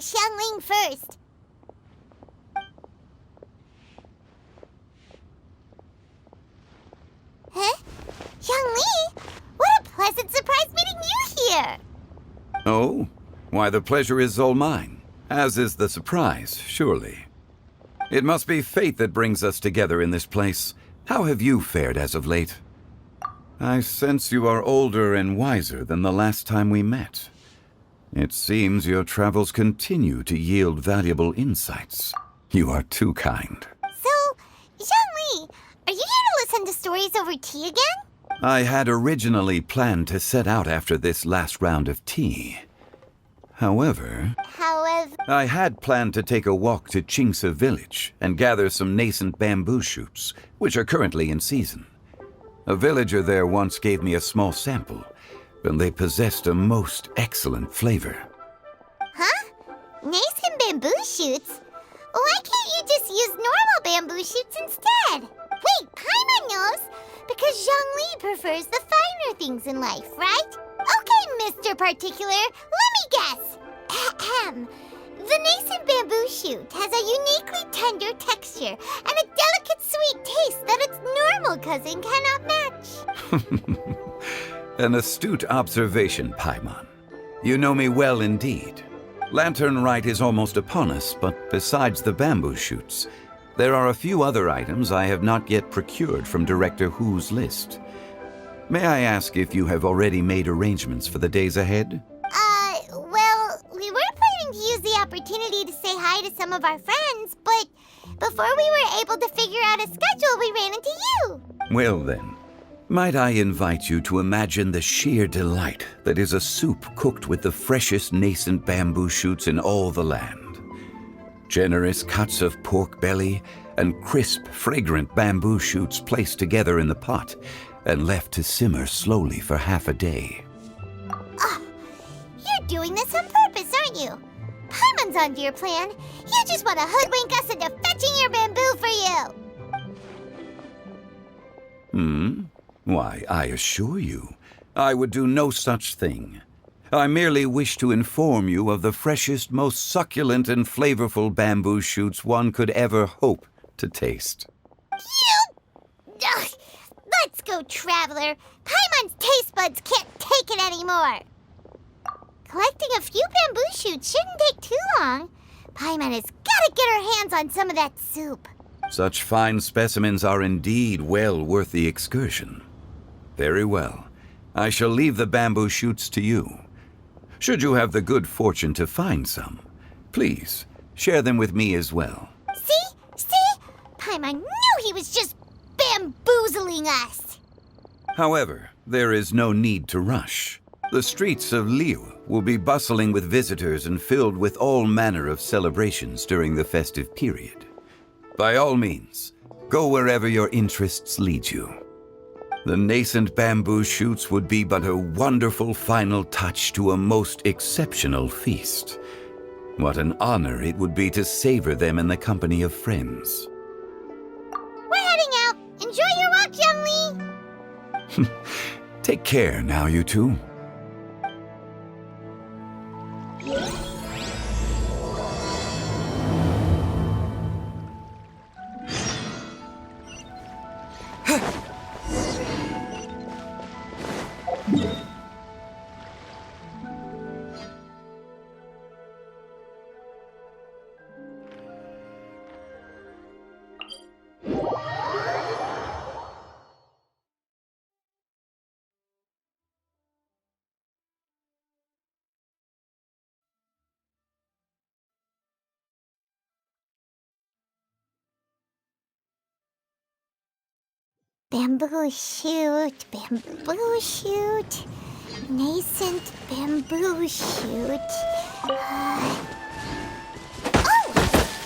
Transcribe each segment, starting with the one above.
Xiangling first. Huh? Xiangli? What a pleasant surprise meeting you here! Oh? Why, the pleasure is all mine, as is the surprise, surely. It must be fate that brings us together in this place. How have you fared as of late? I sense you are older and wiser than the last time we met. It seems your travels continue to yield valuable insights. You are too kind. So, Xiangli, are you here to listen to stories over tea again? I had originally planned to set out after this last round of tea. However, I had planned to take a walk to Qingse village and gather some nascent bamboo shoots, which are currently in season. A villager there once gave me a small sample, and they possessed a most excellent flavor. Huh? Nascent bamboo shoots? Why can't you just use normal bamboo shoots instead? Wait, Paimon knows! Because Zhongli prefers the finer things in life, right? Okay, Mr. Particular, let me guess. Ahem. The nascent bamboo shoot has a uniquely tender texture and a delicate sweet taste that its normal cousin cannot match. An astute observation, Paimon. You know me well indeed. Lantern Rite is almost upon us, but besides the bamboo shoots, there are a few other items I have not yet procured from Director Hu's list. May I ask if you have already made arrangements for the days ahead? Well, we were planning to use the opportunity to say hi to some of our friends, but before we were able to figure out a schedule, we ran into you. Well then, might I invite you to imagine the sheer delight that is a soup cooked with the freshest nascent bamboo shoots in all the land. Generous cuts of pork belly and crisp, fragrant bamboo shoots placed together in the pot and left to simmer slowly for half a day. You're doing this on purpose, aren't you? Paimon's onto your plan. You just want to hoodwink us into fetching your bamboo for you. Why, I assure you, I would do no such thing. I merely wish to inform you of the freshest, most succulent and flavorful bamboo shoots one could ever hope to taste. Ugh, let's go, Traveler. Paimon's taste buds can't take it anymore. Collecting a few bamboo shoots shouldn't take too long. Paimon has got to get her hands on some of that soup. Such fine specimens are indeed well worth the excursion. Very well. I shall leave the bamboo shoots to you. Should you have the good fortune to find some, please share them with me as well. See? Paimon knew he was just bamboozling us. However, there is no need to rush. The streets of Liu will be bustling with visitors and filled with all manner of celebrations during the festive period. By all means, go wherever your interests lead you. The nascent bamboo shoots would be but a wonderful final touch to a most exceptional feast. What an honor it would be to savor them in the company of friends. We're heading out. Enjoy your walk, Young Lee. Take care now, you two. Bamboo shoot, nascent bamboo shoot. Oh,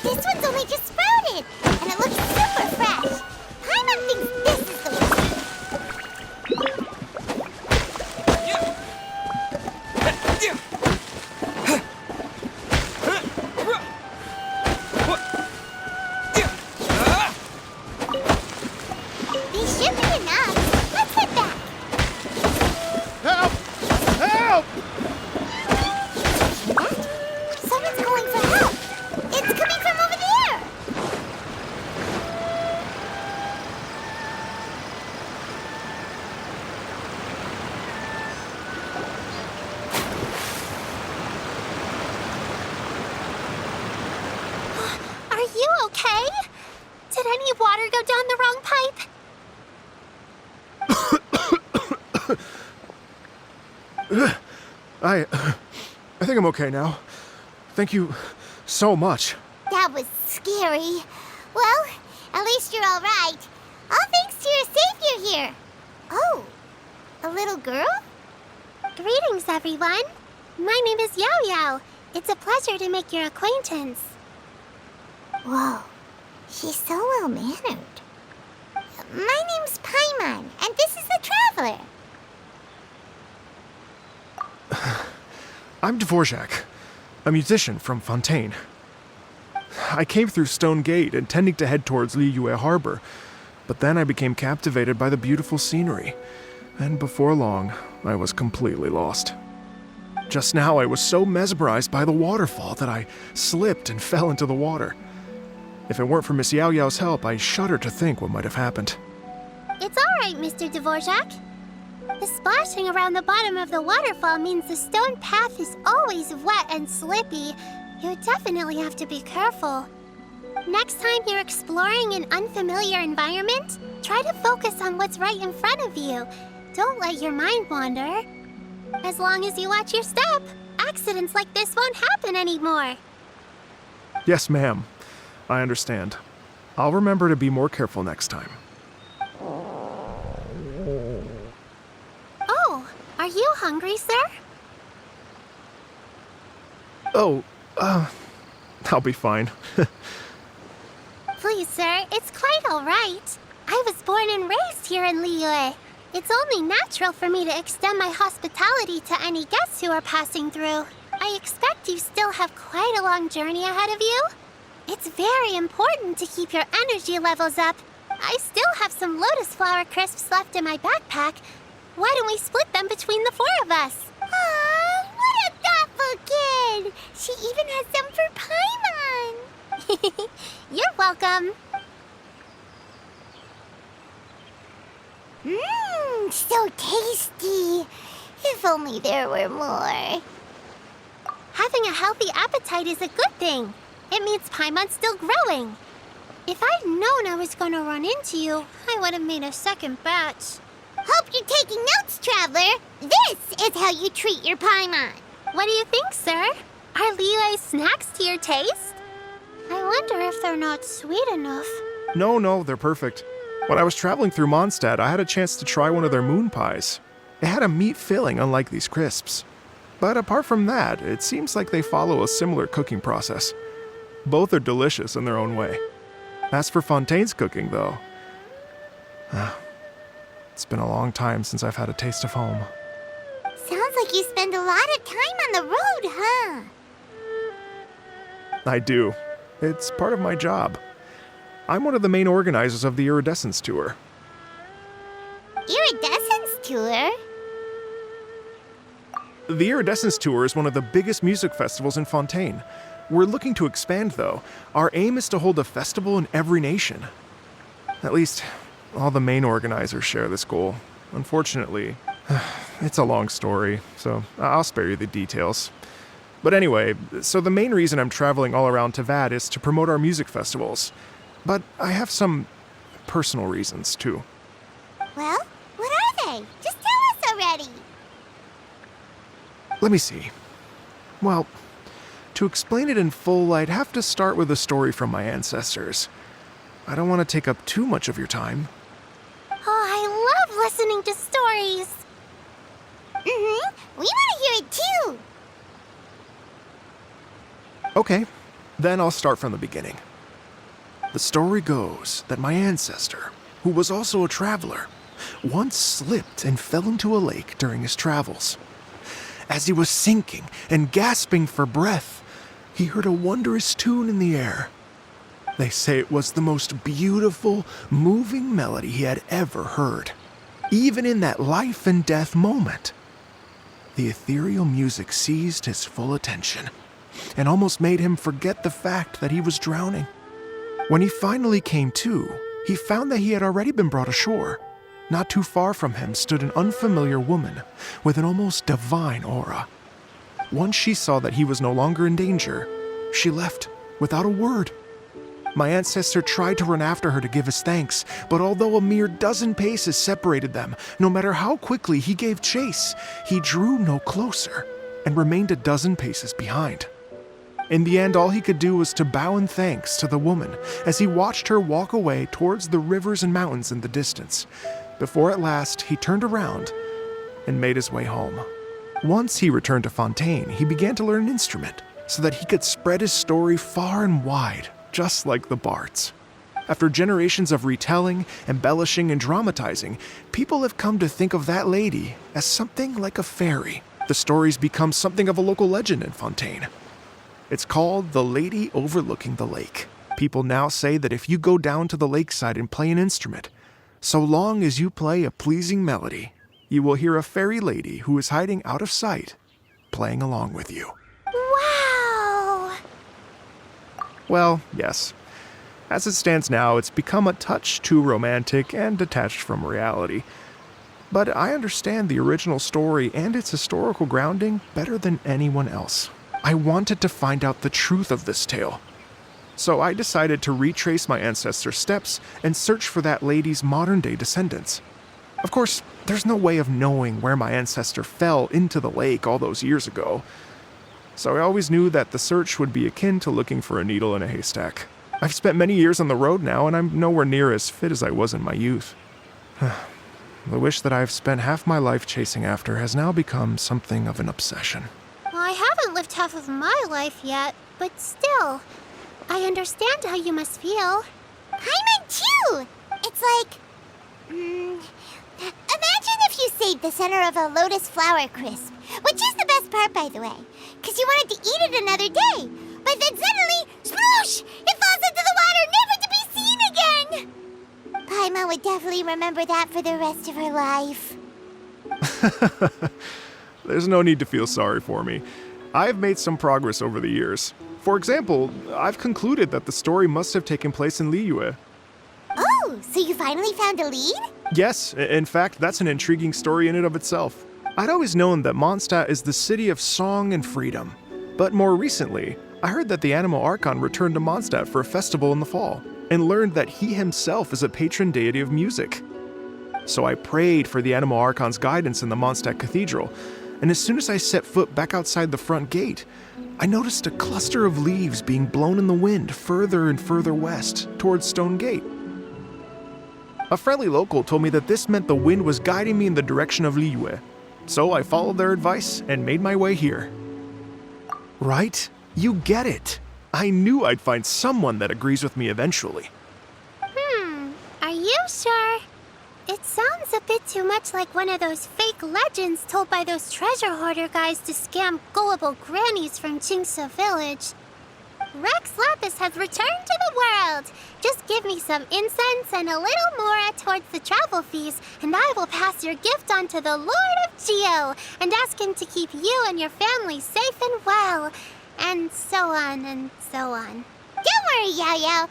this one's only just sprouted, and it looks super fresh. Paimon thinks this is the one. These should be enough. Let's head back. Help! Help! See that? okay? Did any water go down the wrong pipe? I think I'm okay now. Thank you so much. That was scary. Well, at least you're all right. All thanks to your savior here. Oh, a little girl? Greetings, everyone. My name is Yao Yao. It's a pleasure to make your acquaintance. Whoa, she's so well-mannered. My name's Paimon, and this is the Traveler. I'm Dvorak, a musician from Fontaine. I came through Stone Gate intending to head towards Liyue Harbor, but then I became captivated by the beautiful scenery, and before long, I was completely lost. Just now, I was so mesmerized by the waterfall that I slipped and fell into the water. If it weren't for Miss Yao Yao's help, I shudder to think what might have happened. It's all right, Mr. Dvorak. The splashing around the bottom of the waterfall means the stone path is always wet and slippy. You definitely have to be careful. Next time you're exploring an unfamiliar environment, try to focus on what's right in front of you. Don't let your mind wander. As long as you watch your step, accidents like this won't happen anymore. Yes, ma'am. I understand. I'll remember to be more careful next time. Oh, are you hungry, sir? Oh, I'll be fine. Please, sir, it's quite all right. I was born and raised here in Liyue. It's only natural for me to extend my hospitality to any guests who are passing through. I expect you still have quite a long journey ahead of you. It's very important to keep your energy levels up. I still have some lotus flower crisps left in my backpack. Why don't we split them between the four of us? Aw, what a thoughtful kid! She even has some for Paimon! You're welcome. Mmm, so tasty. If only there were more. Having a healthy appetite is a good thing. It means Paimon's still growing. If I'd known I was gonna run into you, I would have made a second batch. Hope you're taking notes, Traveler. This is how you treat your Paimon. What do you think, sir? Are Liyue snacks to your taste? I wonder if they're not sweet enough. No, they're perfect. When I was traveling through Mondstadt, I had a chance to try one of their moon pies. It had a meat filling, unlike these crisps. But apart from that, it seems like they follow a similar cooking process. Both are delicious in their own way. As for Fontaine's cooking, though, it's been a long time since I've had a taste of home. Sounds like you spend a lot of time on the road, huh? I do. It's part of my job. I'm one of the main organizers of the Iridescence Tour. Iridescence Tour? The Iridescence Tour is one of the biggest music festivals in Fontaine. We're looking to expand, though. Our aim is to hold a festival in every nation. At least, all the main organizers share this goal. Unfortunately, it's a long story, so I'll spare you the details. But anyway, so the main reason I'm traveling all around Tavad is to promote our music festivals. But I have some personal reasons, too. Well, what are they? Just tell us already. Let me see. Well, to explain it in full, I'd have to start with a story from my ancestors. I don't want to take up too much of your time. Oh, I love listening to stories. We want to hear it too. Okay, then I'll start from the beginning. The story goes that my ancestor, who was also a traveler, once slipped and fell into a lake during his travels. As he was sinking and gasping for breath, he heard a wondrous tune in the air. They say it was the most beautiful, moving melody he had ever heard, even in that life and death moment. The ethereal music seized his full attention and almost made him forget the fact that he was drowning. When he finally came to, he found that he had already been brought ashore. Not too far from him stood an unfamiliar woman with an almost divine aura. Once she saw that he was no longer in danger, she left without a word. My ancestor tried to run after her to give his thanks, but although a mere dozen paces separated them, no matter how quickly he gave chase, he drew no closer and remained a dozen paces behind. In the end, all he could do was to bow in thanks to the woman as he watched her walk away towards the rivers and mountains in the distance, before at last he turned around and made his way home. Once he returned to Fontaine, he began to learn an instrument so that he could spread his story far and wide, just like the bards. After generations of retelling, embellishing, and dramatizing, people have come to think of that lady as something like a fairy. The story's become something of a local legend in Fontaine. It's called the Lady Overlooking the Lake. People now say that if you go down to the lakeside and play an instrument, so long as you play a pleasing melody, you will hear a fairy lady who is hiding out of sight, playing along with you. Wow! Well, yes. As it stands now, it's become a touch too romantic and detached from reality. But I understand the original story and its historical grounding better than anyone else. I wanted to find out the truth of this tale. So I decided to retrace my ancestors' steps and search for that lady's modern-day descendants. Of course, there's no way of knowing where my ancestor fell into the lake all those years ago. So I always knew that the search would be akin to looking for a needle in a haystack. I've spent many years on the road now, and I'm nowhere near as fit as I was in my youth. The wish that I've spent half my life chasing after has now become something of an obsession. Well, I haven't lived half of my life yet, but still, I understand how you must feel. Paimon too! It's like... imagine if you saved the center of a lotus flower crisp, which is the best part, by the way, because you wanted to eat it another day. But then suddenly, sploosh! It falls into the water, never to be seen again! Paimon would definitely remember that for the rest of her life. There's no need to feel sorry for me. I've made some progress over the years. For example, I've concluded that the story must have taken place in Liyue. Oh, so you finally found a lead? Yes, in fact, that's an intriguing story in and of itself. I'd always known that Mondstadt is the city of song and freedom. But more recently, I heard that the Animal Archon returned to Mondstadt for a festival in the fall, and learned that he himself is a patron deity of music. So I prayed for the Animal Archon's guidance in the Mondstadt Cathedral, and as soon as I set foot back outside the front gate, I noticed a cluster of leaves being blown in the wind further and further west, towards Stone Gate. A friendly local told me that this meant the wind was guiding me in the direction of Liyue, so I followed their advice and made my way here. Right? You get it. I knew I'd find someone that agrees with me eventually. Are you sure? It sounds a bit too much like one of those fake legends told by those treasure hoarder guys to scam gullible grannies from Jingsa Village. Rex Lapis has returned to the world. Just give me some incense and a little more towards the travel fees, and I will pass your gift on to the Lord of Geo and ask him to keep you and your family safe and well. And so on and so on. Don't worry, Yao Yao.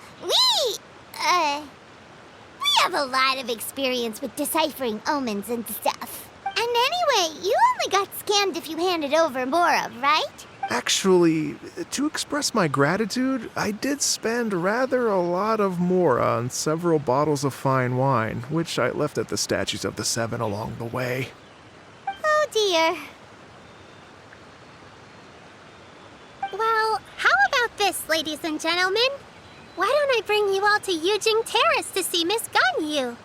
We have a lot of experience with deciphering omens and stuff. And anyway, you only got scammed if you handed over Mora, right? Actually, to express my gratitude, I did spend rather a lot of Mora on several bottles of fine wine, which I left at the Statues of the Seven along the way. Oh dear. Well, how about this, ladies and gentlemen? Why don't I bring you all to Yujing Terrace to see Miss Ganyu?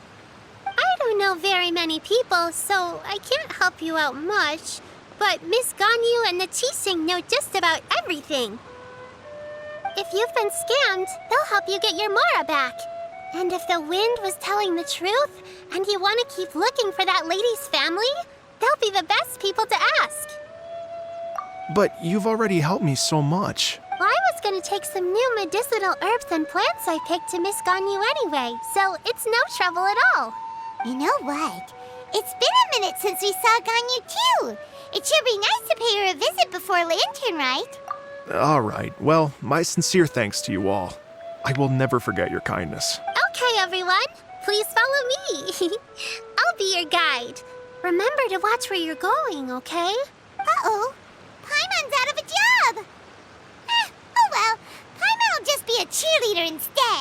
I don't know very many people, so I can't help you out much. But Miss Ganyu and the Qixing know just about everything. If you've been scammed, they'll help you get your Mora back. And if the wind was telling the truth, and you want to keep looking for that lady's family, they'll be the best people to ask. But you've already helped me so much. Well, I was going to take some new medicinal herbs and plants I picked to Miss Ganyu anyway, so it's no trouble at all. You know what? It's been a minute since we saw Ganyu too. It should be nice to pay her a visit before Lantern, right? All right. Well, my sincere thanks to you all. I will never forget your kindness. Okay, everyone. Please follow me. I'll be your guide. Remember to watch where you're going, okay? Uh-oh. Paimon's out of a job. Oh well. Paimon will just be a cheerleader instead.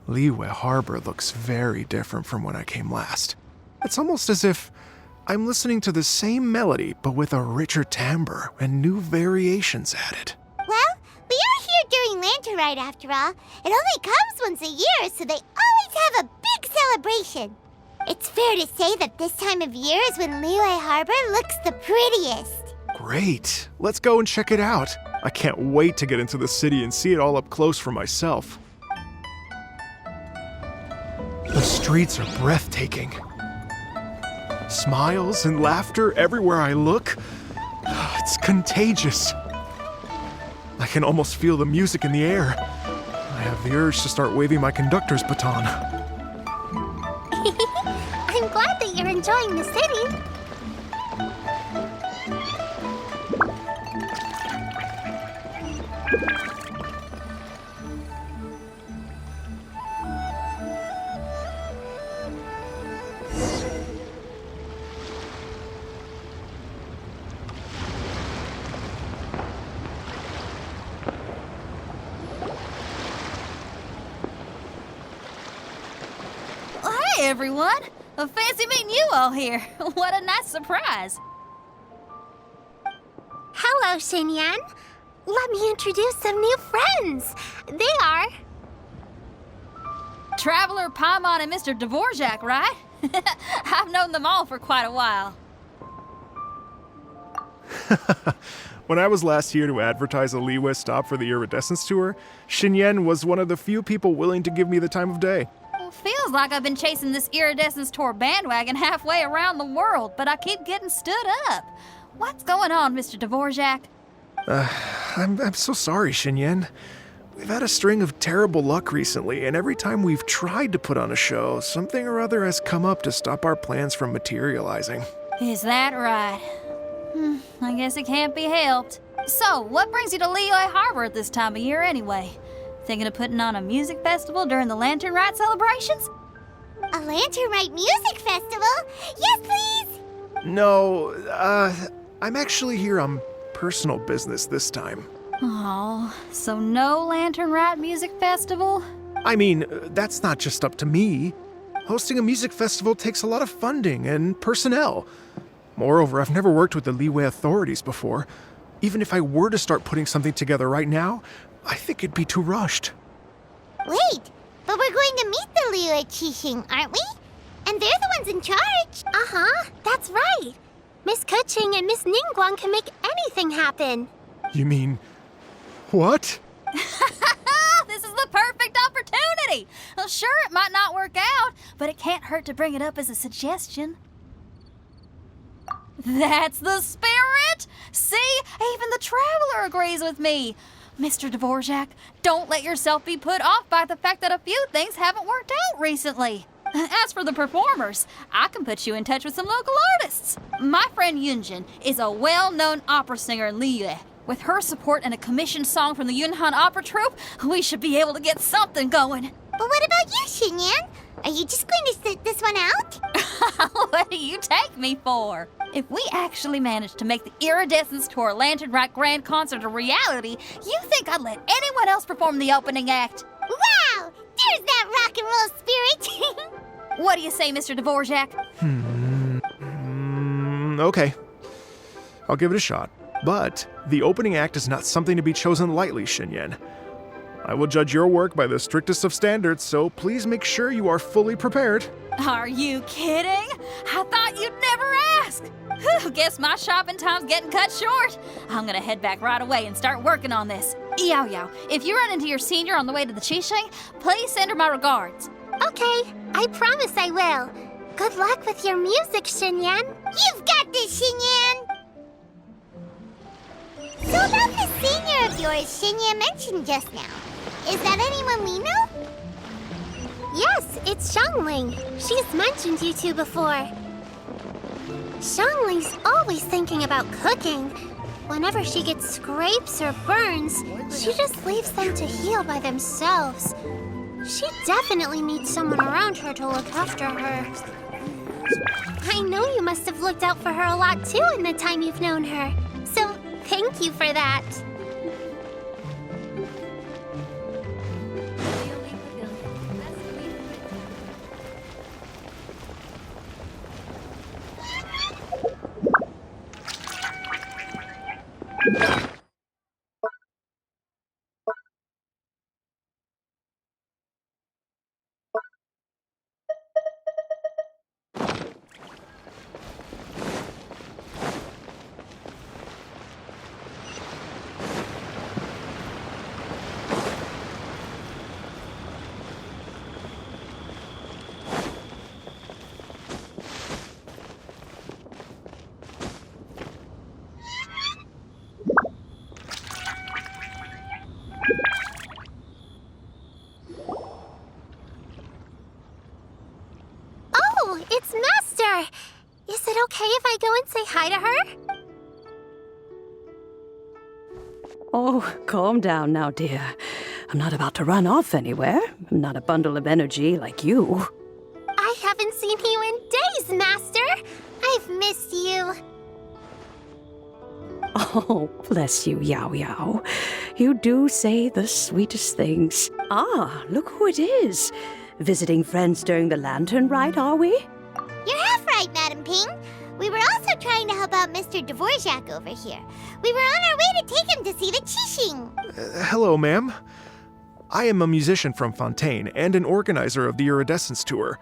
Liyue Harbor looks very different from when I came last. It's almost as if I'm listening to the same melody, but with a richer timbre and new variations added. Well, we are here during Lantern Rite after all. It only comes once a year, so they always have a big celebration. It's fair to say that this time of year is when Liyue Harbor looks the prettiest. Great. Let's go and check it out. I can't wait to get into the city and see it all up close for myself. The streets are breathtaking. Smiles and laughter everywhere I look. It's contagious. I can almost feel the music in the air. I have the urge to start waving my conductor's baton. I'm glad that you're enjoying the city. Hey everyone! Fancy meeting you all here. What a nice surprise. Hello, Xinyan. Let me introduce some new friends. They are... Traveler, Paimon, and Mr. Dvorak, right? I've known them all for quite a while. When I was last here to advertise a Liyue stop for the Iridescence Tour, Xinyan was one of the few people willing to give me the time of day. Well, feels like I've been chasing this Iridescence Tour bandwagon halfway around the world, but I keep getting stood up. What's going on, Mr. Dvorak? I'm so sorry, Xinyan. We've had a string of terrible luck recently, and every time we've tried to put on a show, something or other has come up to stop our plans from materializing. Is that right? I guess it can't be helped. So, what brings you to Liyue Harbor at this time of year anyway? Thinking of putting on a music festival during the Lantern Rite celebrations? A Lantern Rite music festival? Yes, please! No, I'm actually here on personal business this time. Oh, so no Lantern Rite music festival? I mean, that's not just up to me. Hosting a music festival takes a lot of funding and personnel. Moreover, I've never worked with the Liyue authorities before. Even if I were to start putting something together right now, I think it'd be too rushed. Wait, but we're going to meet the Liyue Qixing, aren't we? And they're the ones in charge. Uh-huh, that's right. Miss Kuching and Miss Ningguang can make anything happen. You mean... what? This is the perfect opportunity! Well, sure, it might not work out, but it can't hurt to bring it up as a suggestion. That's the spirit! See, even the Traveler agrees with me. Mr. Dvorak, don't let yourself be put off by the fact that a few things haven't worked out recently. As for the performers, I can put you in touch with some local artists. My friend Yunjin is a well-known opera singer in Liyue. With her support and a commissioned song from the Yunhan Opera Troupe, we should be able to get something going. But what about you, Xinyan? Are you just going to sit this one out? What do you take me for? If we actually manage to make the Iridescence Tour Lantern Rite Grand Concert a reality, you think I'd let anyone else perform the opening act? Wow! There's that rock and roll spirit! What do you say, Mr. Dvorak? Okay. I'll give it a shot. But the opening act is not something to be chosen lightly, Xinyan. I will judge your work by the strictest of standards, so please make sure you are fully prepared. Are you kidding? I thought you'd never ask. Whew, guess my shopping time's getting cut short. I'm gonna head back right away and start working on this. Yao Yao, if you run into your senior on the way to the Qixing, please send her my regards. Okay, I promise I will. Good luck with your music, Xinyan. You've got this, Xinyan! So about the senior of yours Xinyan mentioned just now, is that anyone we know? Yes, it's Xiangling. She's mentioned you two before. Xiangling's always thinking about cooking. Whenever she gets scrapes or burns, she just leaves them to heal by themselves. She definitely needs someone around her to look after her. I know you must have looked out for her a lot too in the time you've known her. So, thank you for that. hi to her? Oh, calm down now, dear. I'm not about to run off anywhere. I'm not a bundle of energy like you. I haven't seen you in days, Master. I've missed you. Oh, bless you, Yao Yao. You do say the sweetest things. Ah, look who it is. Visiting friends during the lantern rite, are we? You're half right, Madam Ping. We were also trying to help out Mr. Dvorak over here. We were on our way to take him to see the Qixing. Hello, ma'am. I am a musician from Fontaine and an organizer of the Iridescence Tour.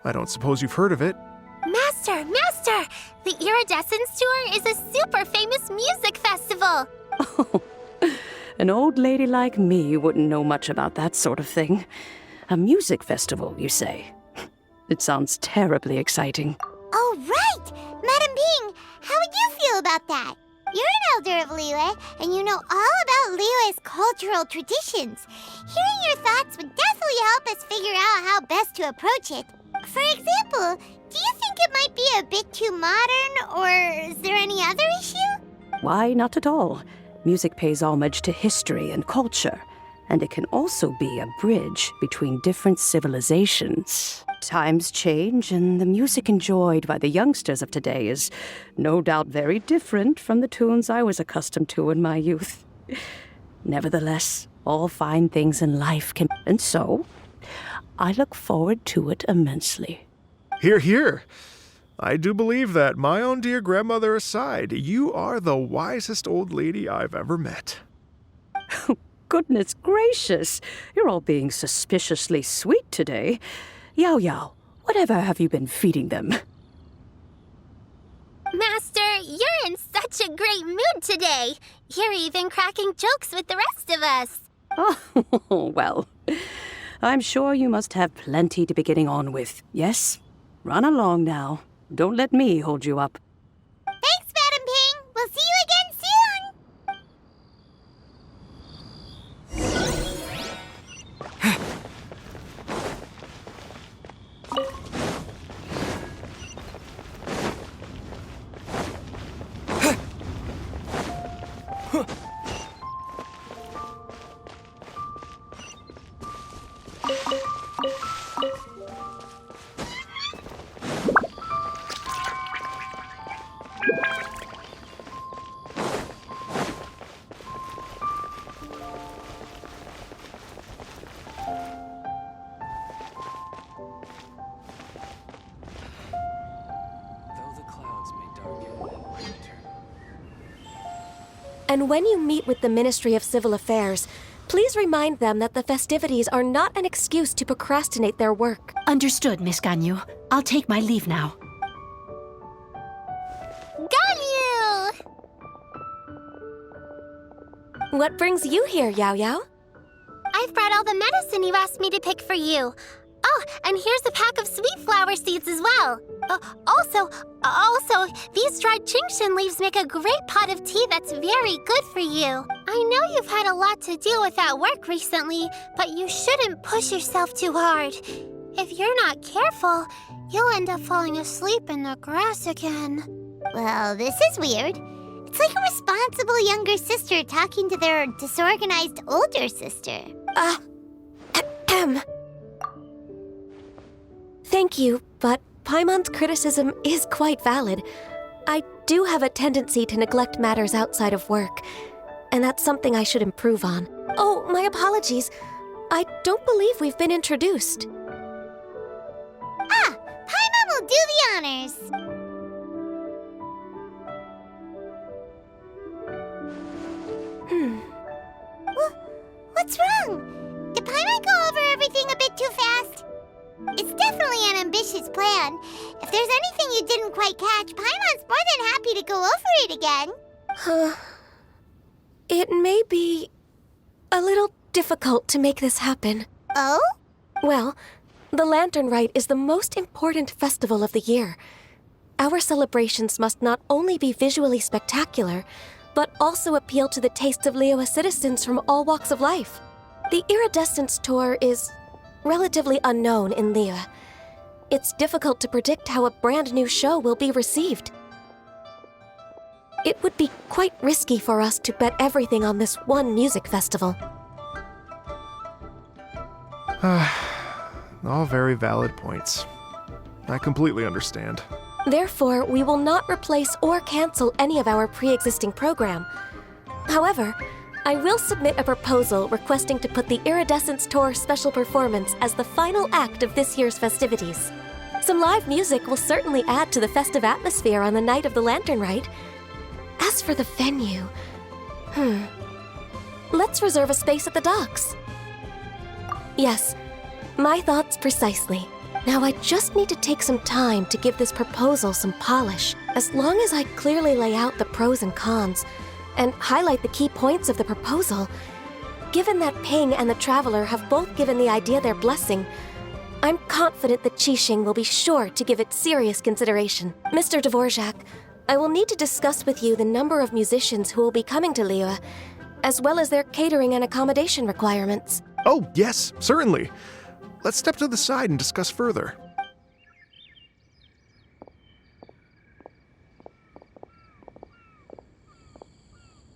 I don't suppose you've heard of it. Master! The Iridescence Tour is a super famous music festival. Oh, an old lady like me wouldn't know much about that sort of thing. A music festival, you say? It sounds terribly exciting. Oh, right! Madam Ping, how would you feel about that? You're an elder of Liyue, and you know all about Liyue's cultural traditions. Hearing your thoughts would definitely help us figure out how best to approach it. For example, do you think it might be a bit too modern, or is there any other issue? Why, not at all. Music pays homage to history and culture, and it can also be a bridge between different civilizations. Times change, and the music enjoyed by the youngsters of today is no doubt very different from the tunes I was accustomed to in my youth. Nevertheless, all fine things in life can... And so, I look forward to it immensely. Hear, hear. I do believe that, my own dear grandmother aside, you are the wisest old lady I've ever met. Goodness gracious, you're all being suspiciously sweet today. Yao Yao, whatever have you been feeding them? Master, you're in such a great mood today. You're even cracking jokes with the rest of us. Oh, well, I'm sure you must have plenty to be getting on with, yes? Run along now. Don't let me hold you up. Thanks, Madam Ping. We'll see you again soon. And when you meet with the Ministry of Civil Affairs, please remind them that the festivities are not an excuse to procrastinate their work. Understood, Miss Ganyu. I'll take my leave now. Ganyu! What brings you here, Yao Yao? I've brought all the medicine you asked me to pick for you. Oh, and here's a pack of sweet flower seeds as well. Also, these dried Qingshan leaves make a great pot of tea that's very good for you. I know you've had a lot to deal with at work recently, but you shouldn't push yourself too hard. If you're not careful, you'll end up falling asleep in the grass again. Well, this is weird. It's like a responsible younger sister talking to their disorganized older sister. Thank you, but Paimon's criticism is quite valid. I do have a tendency to neglect matters outside of work, and that's something I should improve on. Oh, my apologies. I don't believe we've been introduced. Ah, Paimon will do the honors. What's wrong? Did Paimon go over everything a bit too fast? It's definitely an ambitious plan. If there's anything you didn't quite catch, Paimon's more than happy to go over it again. It may be a little difficult to make this happen. Oh? Well, the Lantern Rite is the most important festival of the year. Our celebrations must not only be visually spectacular, but also appeal to the tastes of Liyue citizens from all walks of life. The Iridescence Tour is relatively unknown in Liyue. It's difficult to predict how a brand new show will be received. It would be quite risky for us to bet everything on this one music festival. All very valid points. I completely understand. Therefore, we will not replace or cancel any of our pre-existing program. However, I will submit a proposal requesting to put the Iridescence Tour special performance as the final act of this year's festivities. Some live music will certainly add to the festive atmosphere on the night of the Lantern Rite. As for the venue, let's reserve a space at the docks. Yes, my thoughts precisely. Now I just need to take some time to give this proposal some polish. As long as I clearly lay out the pros and cons and highlight the key points of the proposal, given that Ping and the Traveler have both given the idea their blessing, I'm confident that Qixing will be sure to give it serious consideration. Mr. Dvorak, I will need to discuss with you the number of musicians who will be coming to Liyue, as well as their catering and accommodation requirements. Oh, yes, certainly. Let's step to the side and discuss further.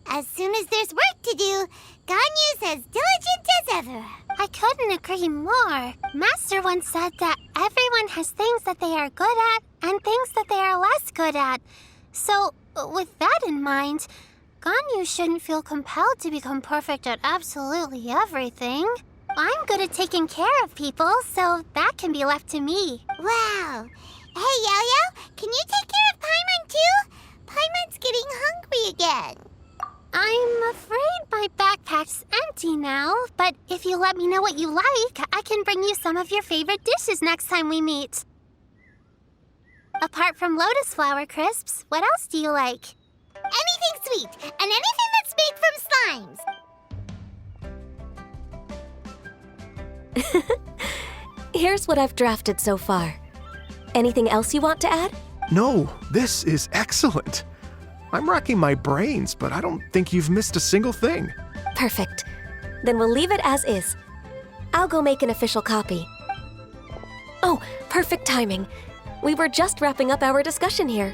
As soon as there's work to do, Ganyu's as diligent as ever. I couldn't agree more. Master once said that everyone has things that they are good at and things that they are less good at. So, with that in mind, Ganyu shouldn't feel compelled to become perfect at absolutely everything. I'm good at taking care of people, so that can be left to me. Wow. Hey, Yo-Yo, can you take care of Paimon too? Paimon's getting hungry again. I'm afraid my backpack's empty now, but if you let me know what you like, I can bring you some of your favorite dishes next time we meet. Apart from lotus flower crisps, what else do you like? Anything sweet, and anything that's made from slimes. Here's what I've drafted so far. Anything else you want to add? No, this is excellent. I'm racking my brains, but I don't think you've missed a single thing. Perfect. Then we'll leave it as is. I'll go make an official copy. Oh, perfect timing. We were just wrapping up our discussion here.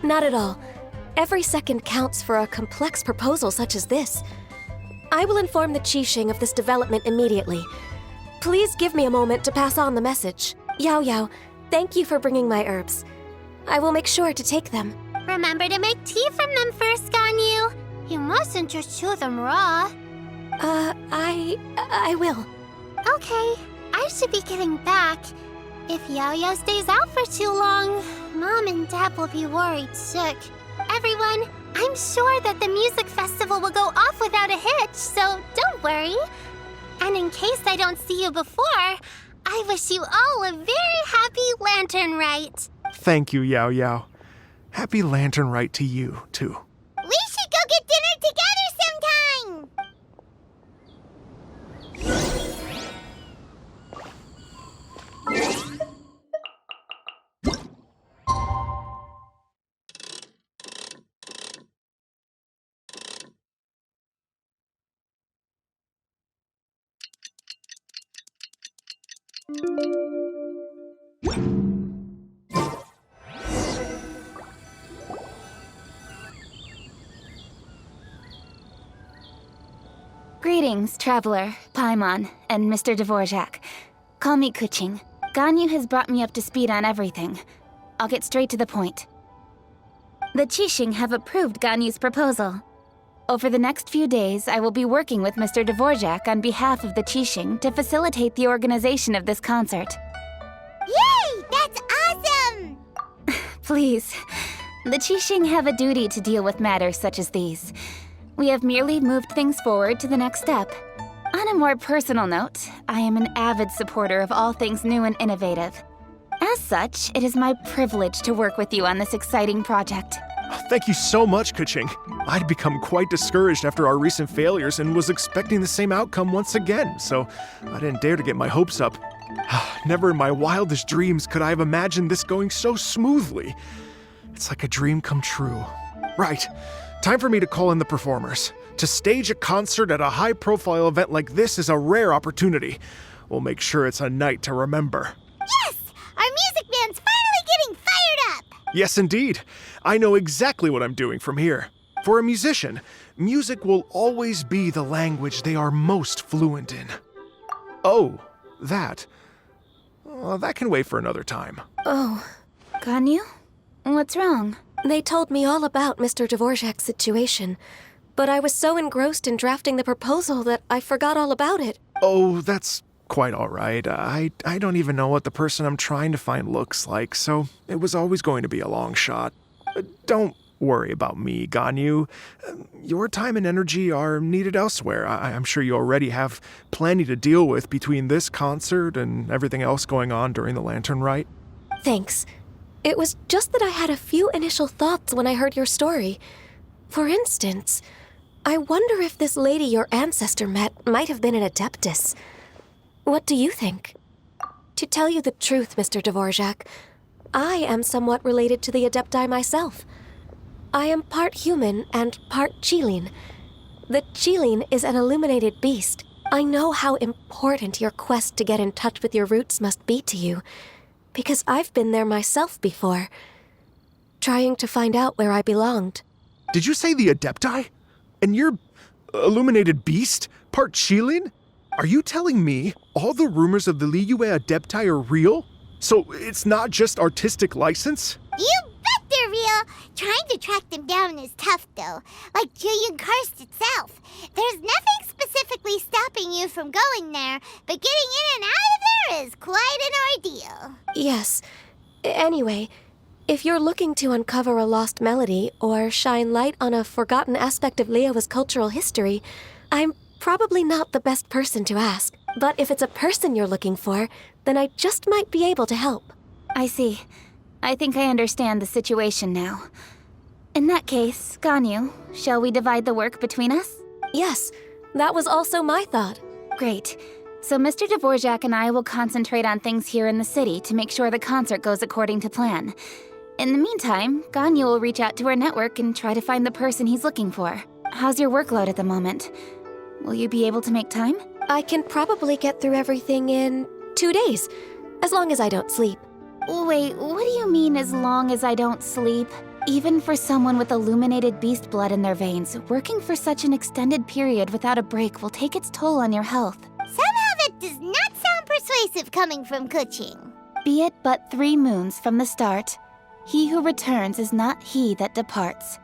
Not at all. Every second counts for a complex proposal such as this. I will inform the Qixing of this development immediately. Please give me a moment to pass on the message. Yao Yao, thank you for bringing my herbs. I will make sure to take them. Remember to make tea from them first, Ganyu. You mustn't just chew them raw. I will. Okay, I should be getting back. If Yao-Yao stays out for too long, Mom and Dad will be worried sick. Everyone, I'm sure that the music festival will go off without a hitch, so don't worry. And in case I don't see you before, I wish you all a very happy Lantern Rite. Thank you, Yao Yao. Happy Lantern Rite to you, too. We should go get dinner together sometime! Greetings, Traveler, Paimon, and Mr. Dvorak. Call me Kuching. Ganyu has brought me up to speed on everything. I'll get straight to the point. The Qixing have approved Ganyu's proposal. Over the next few days, I will be working with Mr. Dvorak on behalf of the Qixing to facilitate the organization of this concert. Yay! That's awesome! Please, the Qixing have a duty to deal with matters such as these. We have merely moved things forward to the next step. On a more personal note, I am an avid supporter of all things new and innovative. As such, it is my privilege to work with you on this exciting project. Thank you so much, Kuching. I'd become quite discouraged after our recent failures and was expecting the same outcome once again, so I didn't dare to get my hopes up. Never in my wildest dreams could I have imagined this going so smoothly. It's like a dream come true. Right. Time for me to call in the performers. To stage a concert at a high-profile event like this is a rare opportunity. We'll make sure it's a night to remember. Yes! Our music band's finally getting fired up! Yes, indeed. I know exactly what I'm doing from here. For a musician, music will always be the language they are most fluent in. Oh, that. Well, that can wait for another time. Oh, Ganyu? What's wrong? they told me all about Mr. Dvorak's situation, but I was so engrossed in drafting the proposal that I forgot all about it. Oh, that's quite all right. I don't even know what the person I'm trying to find looks like, so it was always going to be a long shot. Don't worry about me, Ganyu. Your time and energy are needed elsewhere. I'm sure you already have plenty to deal with between this concert and everything else going on during the Lantern Rite. Thanks. It was just that I had a few initial thoughts when I heard your story. For instance, I wonder if this lady your ancestor met might have been an Adeptus. What do you think? To tell you the truth, Mr. Dvorak, I am somewhat related to the Adepti myself. I am part human and part Qilin. The Qilin is an illuminated beast. I know how important your quest to get in touch with your roots must be to you, because I've been there myself before, trying to find out where I belonged. Did you say the Adepti? And you're illuminated beast? Part Qilin? Are you telling me all the rumors of the Liyue Adepti are real? So it's not just artistic license? You bet they're real! Trying to track them down is tough, though. Like Julian Karst itself. There's nothing specifically stopping you from going there, but getting in and out of there is quite an ordeal. Yes. Anyway, if you're looking to uncover a lost melody or shine light on a forgotten aspect of Liyue's cultural history, I'm probably not the best person to ask. But if it's a person you're looking for, then I just might be able to help. I see. I think I understand the situation now. In that case, Ganyu, shall we divide the work between us? Yes, that was also my thought. Great. So Mr. Dvorak and I will concentrate on things here in the city to make sure the concert goes according to plan. In the meantime, Ganyu will reach out to our network and try to find the person he's looking for. How's your workload at the moment? Will you be able to make time? I can probably get through everything in 2 days, as long as I don't sleep. Wait, what do you mean as long as I don't sleep? Even for someone with illuminated beast blood in their veins, working for such an extended period without a break will take its toll on your health. Somehow that does not sound persuasive coming from Kuching. Be it but 3 moons from the start, he who returns is not he that departs.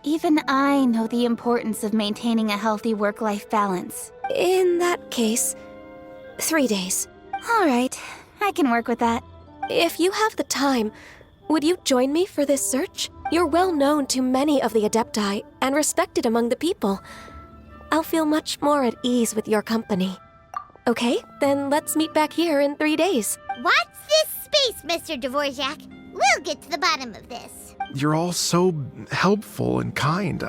Even I know the importance of maintaining a healthy work-life balance. In that case, 3 days. All right, I can work with that. If you have the time, would you join me for this search? You're well known to many of the Adepti and respected among the people. I'll feel much more at ease with your company. Okay, then let's meet back here in 3 days. Watch this space, Mr. Dvorak. We'll get to the bottom of this. You're all so helpful and kind.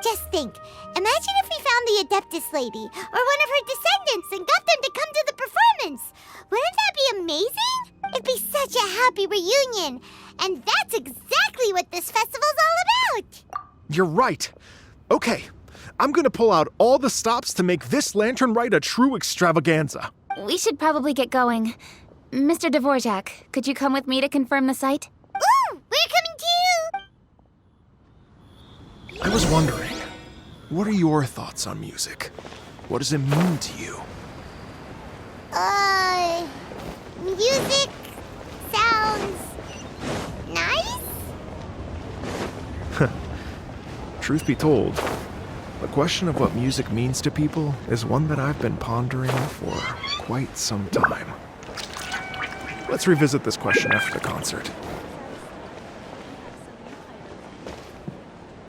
Just think, imagine if we found the Adeptus lady, or one of her descendants, and got them to come to the performance. Wouldn't that be amazing? It'd be such a happy reunion. And that's exactly what this festival's all about. You're right. Okay, I'm gonna pull out all the stops to make this Lantern Rite a true extravaganza. We should probably get going. Mr. Dvorak, could you come with me to confirm the site? Ooh, we're coming too! I was wondering, what are your thoughts on music? What does it mean to you? Music sounds nice? Truth be told, the question of what music means to people is one that I've been pondering for quite some time. Let's revisit this question after the concert.